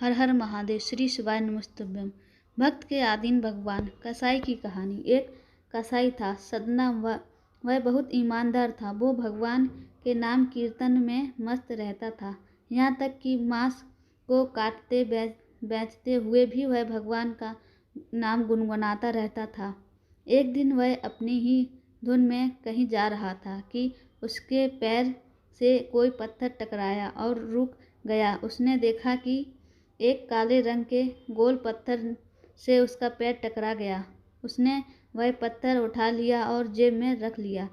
हर हर महादेव। श्री शिवाय नमस्तुभ्यम। भक्त के आधीन भगवान। कसाई की कहानी। एक कसाई था सदना। वह बहुत ईमानदार था। वो भगवान के नाम कीर्तन में मस्त रहता था। यहाँ तक कि मांस को काटते बेचते हुए भी वह भगवान का नाम गुनगुनाता रहता था। एक दिन वह अपनी ही धुन में कहीं जा रहा था कि उसके पैर से कोई पत्थर टकराया और रुक गया। उसने देखा कि एक काले रंग के गोल पत्थर से उसका पैर टकरा गया। उसने वह पत्थर उठा लिया और जेब में रख लिया,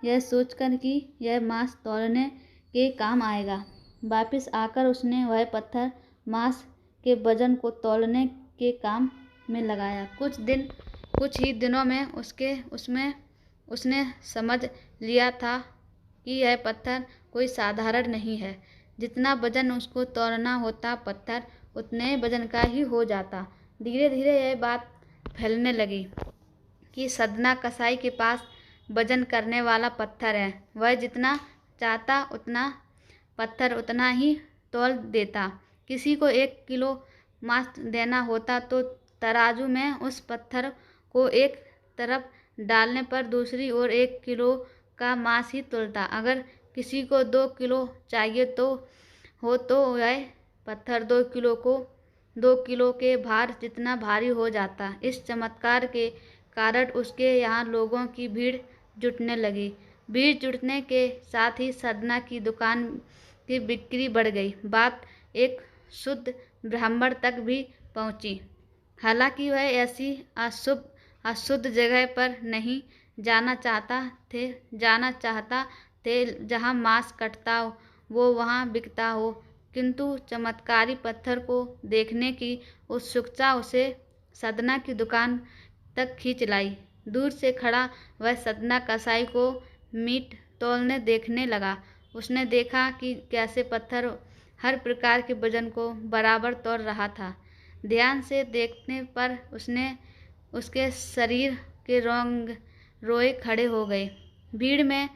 यह सोचकर कि यह मांस तौलने के काम आएगा। वापस आकर उसने वह पत्थर मांस के वजन को तौलने के काम में लगाया। कुछ ही दिनों में उसने समझ लिया था कि यह पत्थर कोई साधारण नहीं है। जितना वजन उसको तौलना होता पत्थर उतने वजन का ही हो जाता। धीरे धीरे यह बात फैलने लगी कि सदना कसाई के पास वजन करने वाला पत्थर है। वह जितना चाहता उतना पत्थर उतना ही तौल देता। किसी को 1 किलो मांस देना होता तो तराजू में उस पत्थर को एक तरफ डालने पर दूसरी ओर 1 किलो का मांस ही तौलता। अगर किसी को 2 किलो चाहिए तो वह पत्थर 2 किलो के भार जितना भारी हो जाता। इस चमत्कार के कारण उसके यहाँ लोगों की भीड़ जुटने लगी। भीड़ जुटने के साथ ही सदना की दुकान की बिक्री बढ़ गई। बात एक शुद्ध ब्राह्मण तक भी पहुँची। हालांकि वह ऐसी अशुद्ध जगह पर नहीं जाना चाहता थे जहाँ मांस कटता हो, वो वहाँ बिकता हो। किंतु चमत्कारी पत्थर को देखने की उत्सुकता उसे सदना की दुकान तक खींच लाई। दूर से खड़ा वह सदना कसाई को मीट तौलने देखने लगा। उसने देखा कि कैसे पत्थर हर प्रकार के वजन को बराबर तौल रहा था। ध्यान से देखने पर उसके शरीर के रोए खड़े हो गए। भीड़ में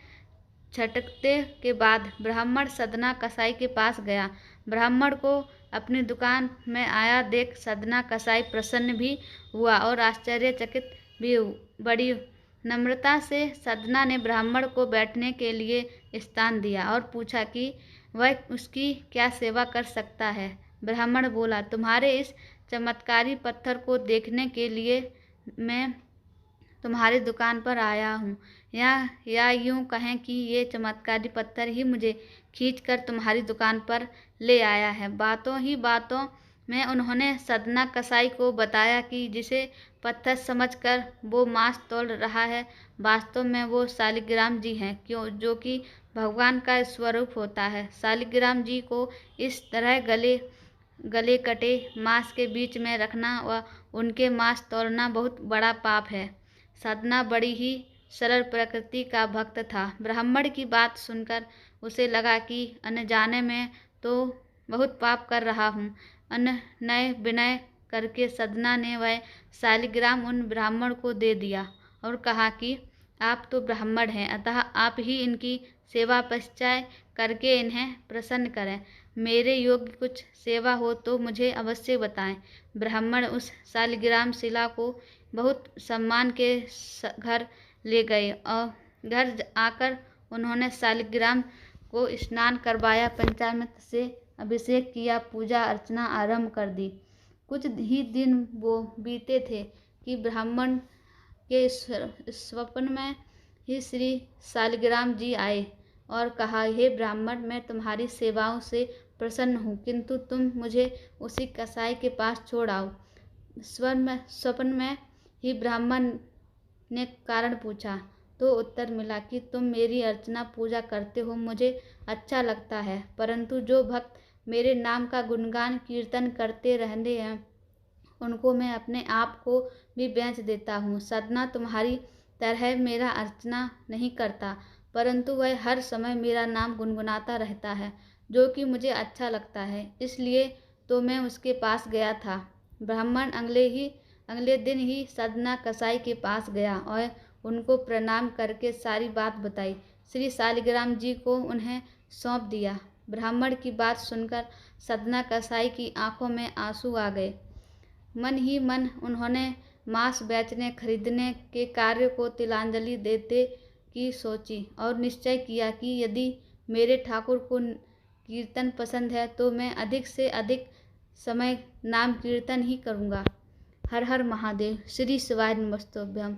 छटकते के बाद ब्राह्मण सदना कसाई के पास गया। ब्राह्मण को अपनी दुकान में आया देख सदना कसाई प्रसन्न भी हुआ और आश्चर्यचकित भी। बड़ी नम्रता से सदना ने ब्राह्मण को बैठने के लिए स्थान दिया और पूछा कि वह उसकी क्या सेवा कर सकता है। ब्राह्मण बोला, तुम्हारे इस चमत्कारी पत्थर को देखने के लिए मैं तुम्हारी दुकान पर आया हूँ। या यूँ कहें कि ये चमत्कारी पत्थर ही मुझे खींचकर तुम्हारी दुकान पर ले आया है। बातों ही बातों में उन्होंने सदना कसाई को बताया कि जिसे पत्थर समझकर वो मांस तौल रहा है, वास्तव में वो शालिग्राम जी हैं, जो कि भगवान का स्वरूप होता है। शालिग्राम जी को इस तरह गले कटे मांस के बीच में रखना व उनके मांस तौलना बहुत बड़ा पाप है। सदना बड़ी ही सरल प्रकृति का भक्त था। ब्राह्मण की बात सुनकर उसे लगा कि अनजाने में तो बहुत पाप कर रहा हूँ। नए विनय करके सदना ने वह शालिग्राम उन ब्राह्मण को दे दिया और कहा कि आप तो ब्राह्मण हैं, अतः आप ही इनकी सेवा पश्चाय करके इन्हें प्रसन्न करें। मेरे योग्य कुछ सेवा हो तो मुझे अवश्य बताएं। ब्राह्मण उस शालिग्राम शिला को बहुत सम्मान के घर ले गए और घर आकर उन्होंने शालिग्राम को स्नान करवाया, पंचामृत से अभिषेक किया, पूजा अर्चना आरंभ कर दी। कुछ ही दिन वो बीते थे कि ब्राह्मण के स्वप्न में ही श्री शालिग्राम जी आए और कहा, हे ब्राह्मण, मैं तुम्हारी सेवाओं से प्रसन्न हूँ, किंतु तुम मुझे उसी कसाई के पास छोड़ आओ। स्वप्न में ही ब्राह्मण ने कारण पूछा तो उत्तर मिला कि तुम मेरी अर्चना पूजा करते हो, मुझे अच्छा लगता है, परंतु जो भक्त मेरे नाम का गुणगान कीर्तन करते रहते हैं उनको मैं अपने आप को भी बेच देता हूँ। सदना तुम्हारी तरह मेरा अर्चना नहीं करता, परंतु वह हर समय मेरा नाम गुनगुनाता रहता है, जो कि मुझे अच्छा लगता है, इसलिए तो मैं उसके पास गया था। ब्राह्मण अगले दिन ही सदना कसाई के पास गया और उनको प्रणाम करके सारी बात बताई। श्री शालिग्राम जी को उन्हें सौंप दिया। ब्राह्मण की बात सुनकर सदना कसाई की आंखों में आंसू आ गए। मन ही मन उन्होंने मांस बेचने खरीदने के कार्य को तिलांजलि देते की सोची और निश्चय किया कि यदि मेरे ठाकुर को कीर्तन पसंद है तो मैं अधिक से अधिक समय नाम कीर्तन ही करूँगा। हर हर महादेव। श्री शिवाय नमस्तुभ्यम।